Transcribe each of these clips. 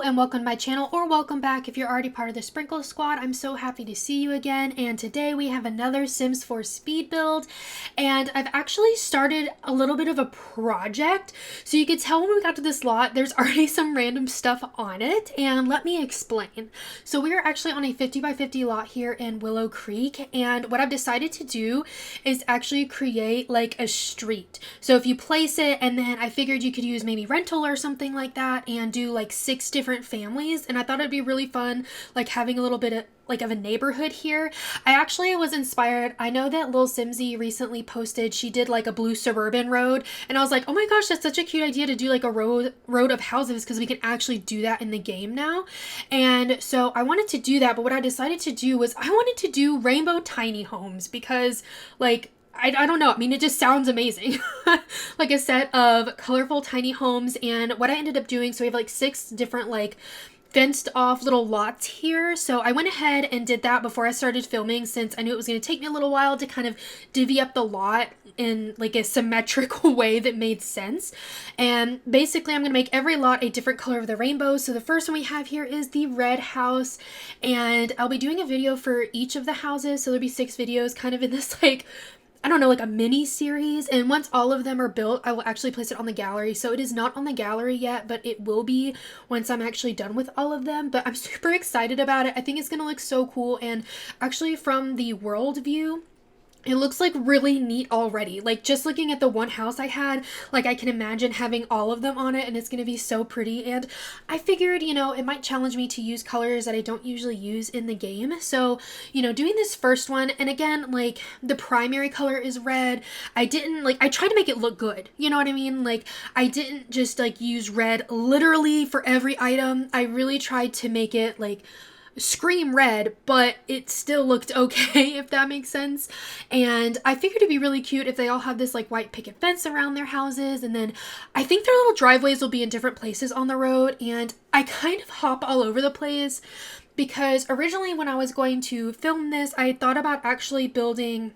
and welcome to my channel, or welcome back if you're already part of the Sprinkle Squad. I'm so happy to see you again, and today we have another Sims 4 speed build, and I've actually started a little bit of a project. So you could tell when we got to this lot, there's already some random stuff on it, and let me explain. So we are actually on a 50 by 50 lot here in Willow Creek, and what I've decided to do is actually create like a street. So if you place it, and then I figured you could use maybe rental or something like that, and do like 6 different families, and I thought it'd be really fun like having a little bit of a neighborhood here. I actually was inspired. I know that Lil Simsy recently posted, she did like a blue suburban road, and I was like, oh my gosh, that's such a cute idea to do like a road of houses, because we can actually do that in the game now. And so I wanted to do that, but what I decided to do was I wanted to do rainbow tiny homes, because like I don't know. I mean, it just sounds amazing. Like a set of colorful tiny homes. And what I ended up doing, so we have like 6 different like fenced off little lots here. So I went ahead and did that before I started filming, since I knew it was going to take me a little while to kind of divvy up the lot in like a symmetrical way that made sense. And basically I'm going to make every lot a different color of the rainbow. So the first one we have here is the red house, and I'll be doing a video for each of the houses. So there'll be 6 videos kind of in this like, I don't know, like a mini series. And once all of them are built, I will actually place it on the gallery. So it is not on the gallery yet, but it will be once I'm actually done with all of them. But I'm super excited about it. I think it's going to look so cool. And actually from the world view, it looks like really neat already. Like just looking at the one house I had, like I can imagine having all of them on it, and it's going to be so pretty. And I figured, you know, it might challenge me to use colors that I don't usually use in the game. So, you know, doing this first one, and again, like the primary color is red. I tried to make it look good. You know what I mean? Like I didn't just like use red literally for every item. I really tried to make it like scream red, but it still looked okay, if that makes sense. And I figured it'd be really cute if they all have this like white picket fence around their houses, and then I think their little driveways will be in different places on the road. And I kind of hop all over the place, because originally when I was going to film this, I thought about actually building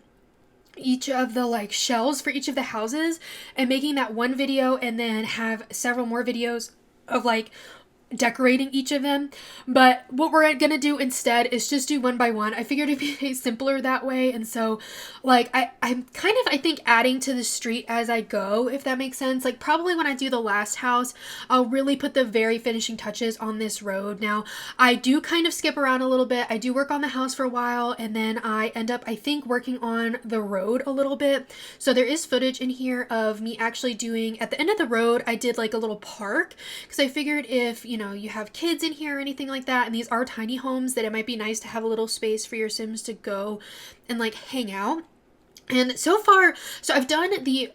each of the like shells for each of the houses and making that one video, and then have several more videos of like decorating each of them. But what we're gonna do instead is just do one by one. I figured it'd be simpler that way. And so like I'm kind of, I think, adding to the street as I go, if that makes sense. Like probably when I do the last house, I'll really put the very finishing touches on this road. Now I do kind of skip around a little bit. I do work on the house for a while, and then I end up, I think, working on the road a little bit. So there is footage in here of me actually doing, at the end of the road, I did like a little park, because I figured if, you know, you have kids in here or anything like that, and these are tiny homes, that it might be nice to have a little space for your Sims to go and like hang out. And so far, so I've done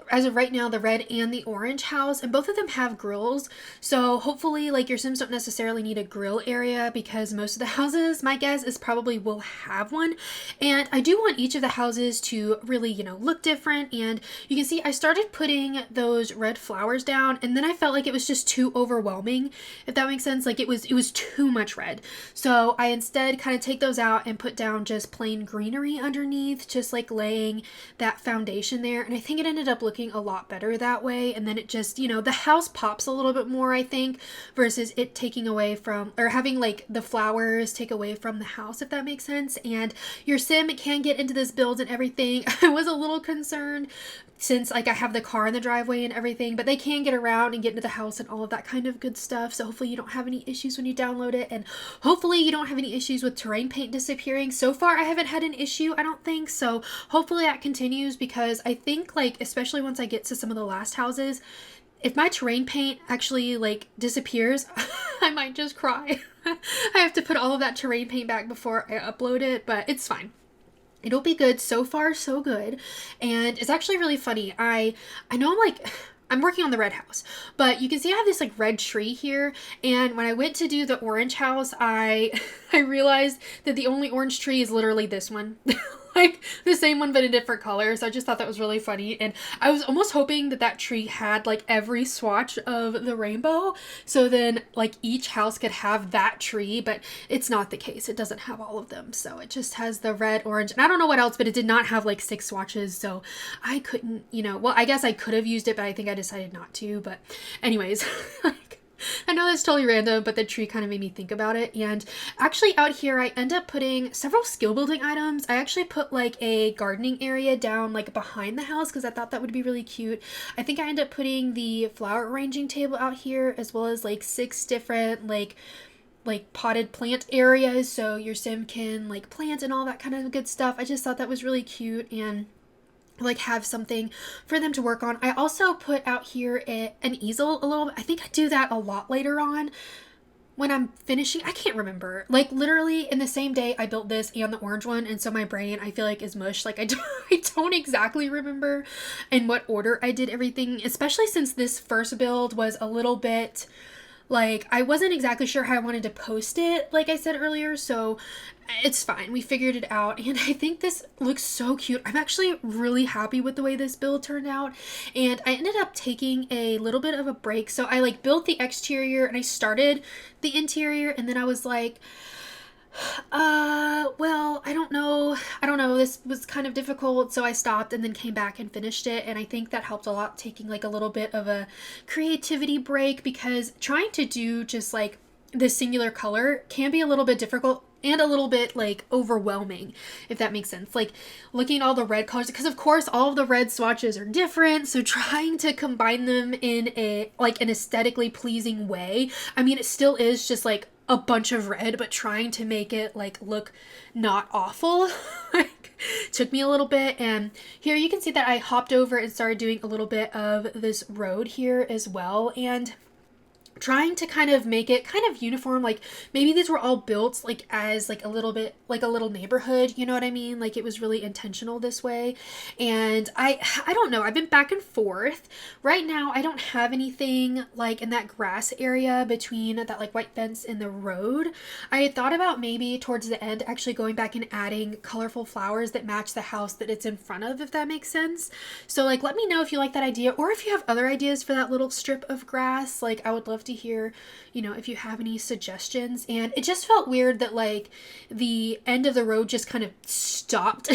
as of right now, the red and the orange house, and both of them have grills. So hopefully like your Sims don't necessarily need a grill area, because most of the houses, my guess is, probably will have one. And I do want each of the houses to really, you know, look different. And you can see I started putting those red flowers down, and then I felt like it was just too overwhelming, if that makes sense. Like it was too much red. So I instead kind of take those out and put down just plain greenery underneath, just like laying that foundation there. And I think it ended up looking a lot better that way. And then it just, you know, the house pops a little bit more, I think, versus it taking away from, or having like the flowers take away from the house, if that makes sense. And your Sim can get into this build and everything. I was a little concerned, since like I have the car in the driveway and everything, but they can get around and get into the house and all of that kind of good stuff. So hopefully you don't have any issues when you download it, and hopefully you don't have any issues with terrain paint disappearing. So far I haven't had an issue, I don't think. So hopefully that continues, because I think like, especially once I get to some of the last houses, if my terrain paint actually like disappears, I might just cry. I have to put all of that terrain paint back before I upload it, but it's fine. It'll be good. So far, so good. And it's actually really funny. I know I'm working on the red house, but you can see I have this like red tree here. And when I went to do the orange house, I realized that the only orange tree is literally this one. Like the same one but a different color. So I just thought that was really funny, and I was almost hoping that that tree had like every swatch of the rainbow, so then like each house could have that tree, but it's not the case. It doesn't have all of them, so it just has the red, orange, and I don't know what else, but it did not have like 6 swatches, so I couldn't, you know, well, I guess I could have used it, but I think I decided not to. But anyways, like I know that's totally random, but the tree kind of made me think about it. And actually out here, I end up putting several skill building items. I actually put like a gardening area down like behind the house because I thought that would be really cute. I think I end up putting the flower arranging table out here, as well as like 6 different like potted plant areas so your sim can like plant and all that kind of good stuff. I just thought that was really cute and like have something for them to work on. I also put out here an easel a little bit. I think I do that a lot later on when I'm finishing. I can't remember. Like literally in the same day I built this and the orange one, and so my brain I feel like is mush. Like I don't exactly remember in what order I did everything, especially since this first build was a little bit like I wasn't exactly sure how I wanted to post it, like I said earlier, so it's fine. We figured it out, and I think this looks so cute. I'm actually really happy with the way this build turned out, and I ended up taking a little bit of a break. So I like built the exterior and I started the interior, and then I was like, well, I don't know. This was kind of difficult, so I stopped and then came back and finished it. And I think that helped a lot, taking like a little bit of a creativity break, because trying to do just like this singular color can be a little bit difficult and a little bit like overwhelming, if that makes sense. Like looking at all the red colors, because of course all of the red swatches are different, so trying to combine them in a like an aesthetically pleasing way. I mean, it still is just like a bunch of red, but trying to make it like look not awful like took me a little bit. And here you can see that I hopped over and started doing a little bit of this road here as well, and trying to kind of make it kind of uniform. Like maybe these were all built like as like a little bit like a little neighborhood, you know what I mean? Like it was really intentional this way. And I don't know, I've been back and forth. Right now I don't have anything like in that grass area between that like white fence and the road. I had thought about maybe towards the end actually going back and adding colorful flowers that match the house that it's in front of, if that makes sense. So like let me know if you like that idea, or if you have other ideas for that little strip of grass. Like I would love to hear, you know, if you have any suggestions. And it just felt weird that like the end of the road just kind of stopped.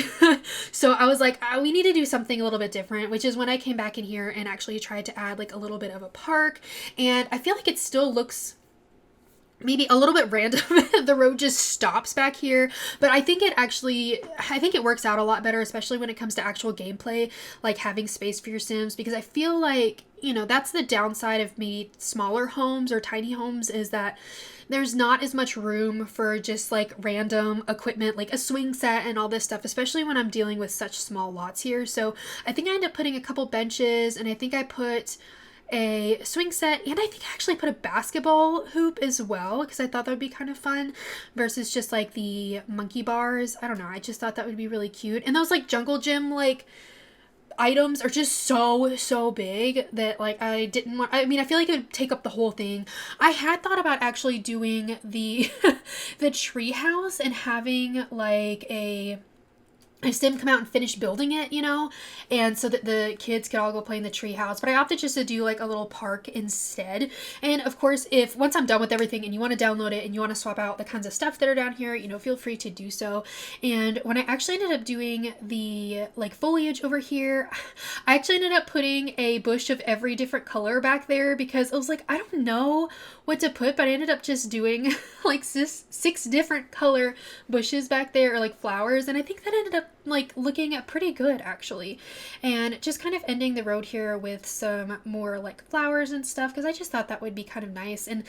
So I was like, we need to do something a little bit different, which is when I came back in here and actually tried to add like a little bit of a park. And I feel like it still looks maybe a little bit random. The road just stops back here, but I think it works out a lot better, especially when it comes to actual gameplay, like having space for your Sims, because I feel like, you know, that's the downside of maybe smaller homes or tiny homes, is that there's not as much room for just like random equipment, like a swing set and all this stuff, especially when I'm dealing with such small lots here. So I think I ended up putting a couple benches, and I think I put a swing set, and I think I actually put a basketball hoop as well, because I thought that would be kind of fun versus just like the monkey bars. I don't know, I just thought that would be really cute. And those like jungle gym like items are just so big that like I didn't want, I mean, I feel like it would take up the whole thing. I had thought about actually doing the the tree house and having like a Sim come out and finish building it, you know, and so that the kids could all go play in the tree house. But I opted just to do like a little park instead. And of course, if once I'm done with everything and you want to download it and you want to swap out the kinds of stuff that are down here, you know, feel free to do so. And when I actually ended up doing the like foliage over here, I actually ended up putting a bush of every different color back there, because I was like, I don't know what to put, but I ended up just doing like 6 different color bushes back there, or like flowers. And I think that ended up like looking pretty good actually. And just kind of ending the road here with some more like flowers and stuff, because I just thought that would be kind of nice and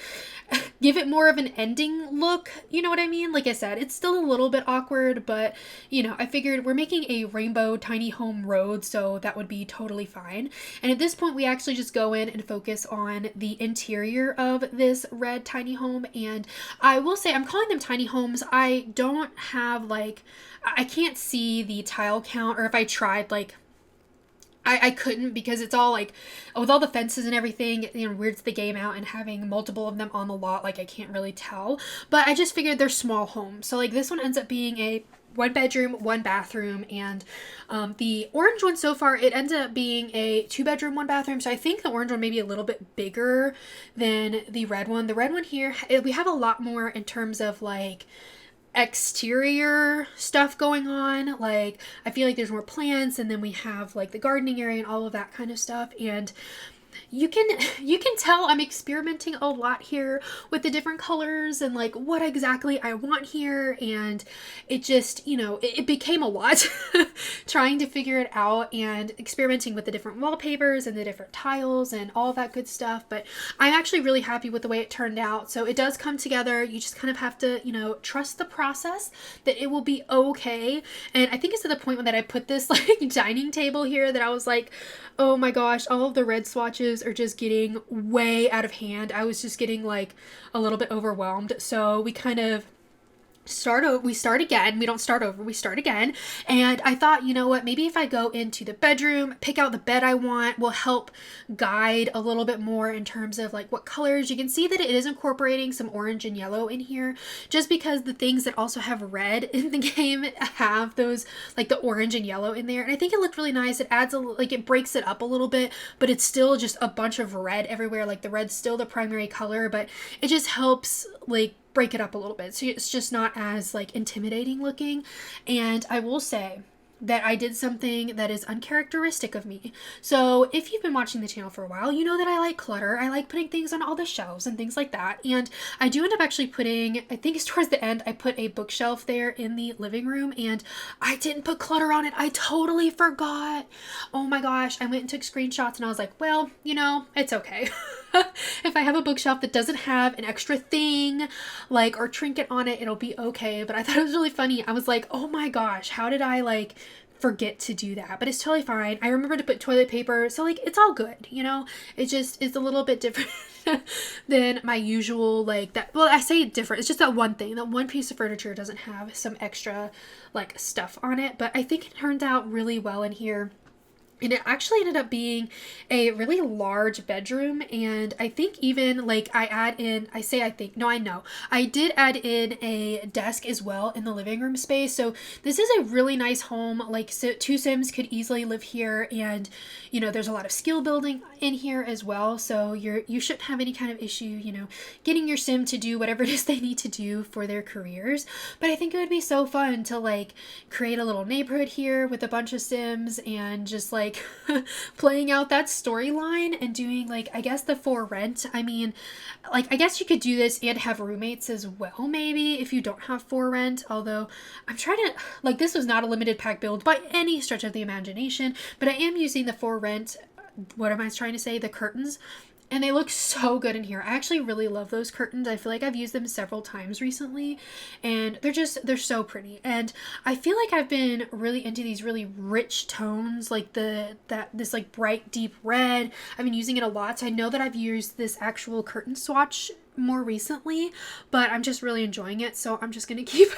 give it more of an ending look, you know what I mean? Like I said, it's still a little bit awkward, but you know, I figured we're making a rainbow tiny home road, so that would be totally fine. And at this point we actually just go in and focus on the interior of this red tiny home. And I will say, I'm calling them tiny homes. I don't have like, I can't see the tile count, or if I tried, like I couldn't, because it's all like with all the fences and everything, you know, weirds the game out, and having multiple of them on the lot, like I can't really tell. But I just figured they're small homes. So like this one ends up being a 1 bedroom, 1 bathroom, and the orange one so far, it ends up being a 2 bedroom, 1 bathroom. So I think the orange one may be a little bit bigger than the red one. The red one here, we have a lot more in terms of like exterior stuff going on. Like I feel like there's more plants, and then we have like the gardening area and all of that kind of stuff. And you can tell I'm experimenting a lot here with the different colors and like what exactly I want here, and it just, it became a lot trying to figure it out and experimenting with the different wallpapers and the different tiles and all that good stuff. But I'm actually really happy with the way it turned out. So it does come together. You just kind of have to, trust the process, that it will be okay. And I think it's to the point that I put this like dining table here that I was like, oh my gosh, all of the red swatches are just getting way out of hand. I was just getting like a little bit overwhelmed. So we kind of we start again. We don't start over, we start again. And I thought, you know what, maybe if I go into the bedroom, pick out the bed I want, will help guide a little bit more in terms of like what colors. You can see that it is incorporating some orange and yellow in here, just because the things that also have red in the game have those like the orange and yellow in there. And I think it looked really nice. It adds it breaks it up a little bit, but it's still just a bunch of red everywhere. Like the red's still the primary color, but it just helps like break it up a little bit, so it's just not as like intimidating looking. And I will say that I did something that is uncharacteristic of me. So if you've been watching the channel for a while, you know that I like clutter. I like putting things on all the shelves and things like that. And I do end up actually putting, I think it's towards the end, I put a bookshelf there in the living room, and I didn't put clutter on it. I totally forgot. Oh my gosh. I went and took screenshots and I was like, well, it's okay. If I have a bookshelf that doesn't have an extra thing like or trinket on it, it'll be okay. But I thought it was really funny. I was like, oh my gosh, how did I like forget to do that? But it's totally fine. I remember to put toilet paper, so like it's all good. It just is a little bit different than my usual like that. Well, I say different, it's just that one thing, that one piece of furniture doesn't have some extra like stuff on it. But I think it turned out really well in here. And it actually ended up being a really large bedroom. And I think even like I know. I did add in a desk as well in the living room space. So this is a really nice home. Like, so 2 Sims could easily live here. And, there's a lot of skill building in here as well. So you shouldn't have any kind of issue, getting your Sim to do whatever it is they need to do for their careers. But I think it would be so fun to like create a little neighborhood here with a bunch of Sims and just like playing out that storyline and doing like, I guess, the for rent. I mean, like, I guess you could do this and have roommates as well, maybe, if you don't have for rent. Although I'm trying to, like, this was not a limited pack build by any stretch of the imagination, but I am using the for rent, what am I trying to say, the curtains. And they look so good in here. I actually really love those curtains. I feel like I've used them several times recently, and they're so pretty. And I feel like I've been really into these really rich tones, like this like bright deep red. I've been using it a lot. So I know that I've used this actual curtain swatch more recently, but I'm just really enjoying it, so I'm just gonna keep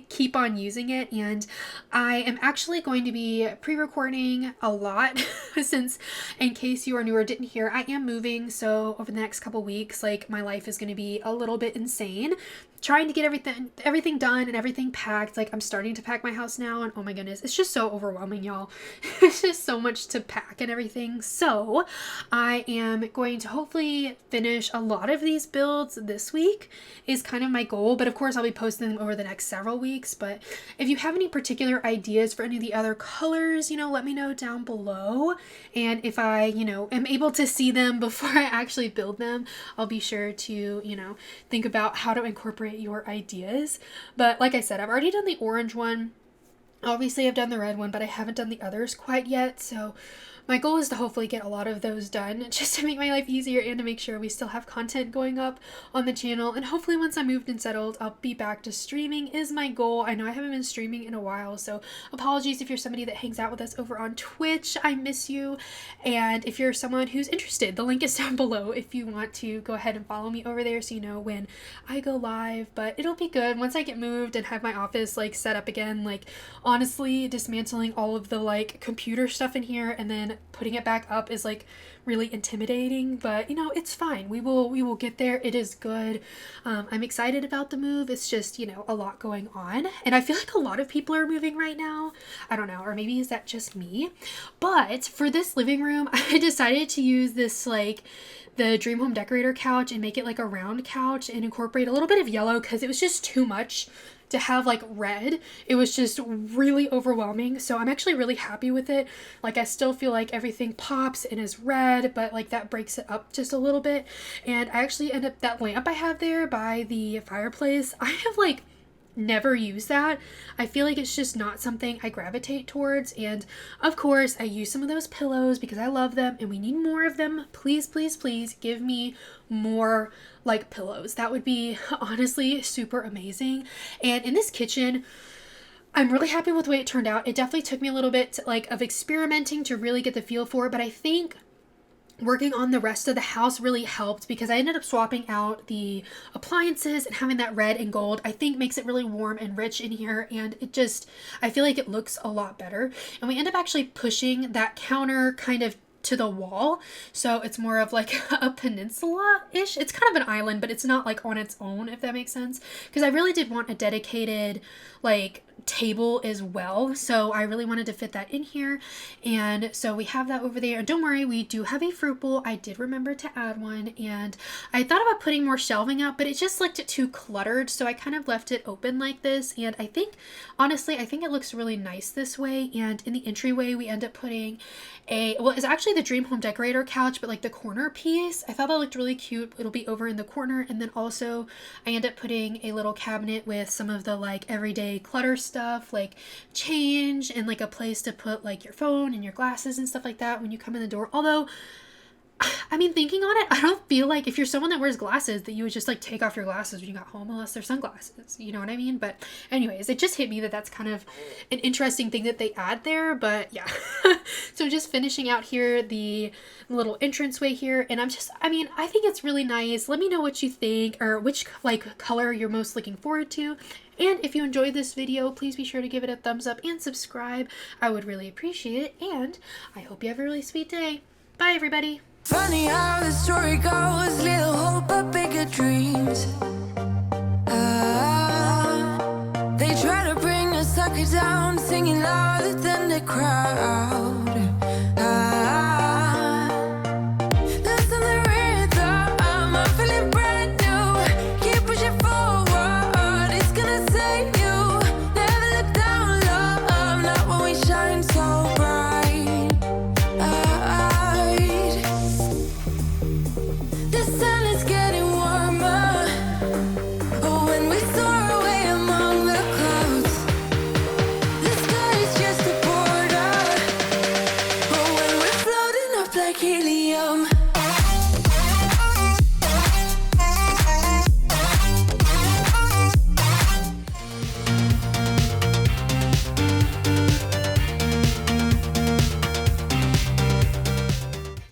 keep on using it. And I am actually going to be pre-recording a lot since, in case you are new or didn't hear, I am moving. So over the next couple weeks, like, my life is going to be a little bit insane, trying to get everything done and everything packed. Like, I'm starting to pack my house now, and oh my goodness, it's just so overwhelming, y'all. It's just so much to pack and everything. So I am going to hopefully finish a lot of these builds this week is kind of my goal. But of course, I'll be posting them over the next several weeks. But if you have any particular ideas for any of the other colors, let me know down below. And if I, am able to see them before I actually build them, I'll be sure to, think about how to incorporate your ideas. But like I said, I've already done the orange one. Obviously, I've done the red one, but I haven't done the others quite yet. So my goal is to hopefully get a lot of those done, just to make my life easier and to make sure we still have content going up on the channel. And hopefully once I'm moved and settled, I'll be back to streaming is my goal. I know I haven't been streaming in a while, so apologies if you're somebody that hangs out with us over on Twitch. I miss you. And if you're someone who's interested, the link is down below if you want to go ahead and follow me over there so you know when I go live. But it'll be good once I get moved and have my office like set up again. Like, honestly, dismantling all of the like computer stuff in here and then putting it back up is like really intimidating, but it's fine. We will get there. It is good. I'm excited about the move. It's just, a lot going on, and I feel like a lot of people are moving right now. I don't know, or maybe is that just me? But for this living room, I decided to use this like the Dream Home Decorator couch and make it like a round couch and incorporate a little bit of yellow because it was just too much to have like red. It was just really overwhelming. So I'm actually really happy with it. Like I still feel like everything pops and is red, but like that breaks it up just a little bit. And I actually end up, that lamp I have there by the fireplace, I have like never use that. I feel like it's just not something I gravitate towards. And of course I use some of those pillows because I love them and we need more of them. Please, please, please give me more like pillows. That would be honestly super amazing. And in this kitchen, I'm really happy with the way it turned out. It definitely took me a little bit of experimenting to really get the feel for it, but I think working on the rest of the house really helped because I ended up swapping out the appliances, and having that red and gold I think makes it really warm and rich in here, and it just, I feel like it looks a lot better. And we end up actually pushing that counter kind of to the wall, so it's more of like a peninsula-ish. It's kind of an island, but it's not like on its own, if that makes sense, because I really did want a dedicated like table as well, so I really wanted to fit that in here. And so we have that over there, and don't worry, we do have a fruit bowl. I did remember to add one, and I thought about putting more shelving up, but it just looked too cluttered, so I kind of left it open like this. And I think, honestly, I think it looks really nice this way. And in the entryway we end up putting a, well, it's actually the Dream Home Decorator couch, but like the corner piece, I thought that looked really cute. It'll be over in the corner. And then also I end up putting a little cabinet with some of the like everyday clutter stuff, like change, and like a place to put like your phone and your glasses and stuff like that when you come in the door. Although, I mean, thinking on it, I don't feel like if you're someone that wears glasses that you would just like take off your glasses when you got home, unless they're sunglasses, you know what I mean? But anyways, it just hit me that that's kind of an interesting thing that they add there. But yeah, so just finishing out here the little entranceway here, and I mean, I think it's really nice. Let me know what you think, or which like color you're most looking forward to. And if you enjoyed this video, please be sure to give it a thumbs up and subscribe. I would really appreciate it, and I hope you have a really sweet day. Bye, everybody. Funny how the story goes, little hope but bigger dreams. They try to bring a sucker down, singing louder than they cry.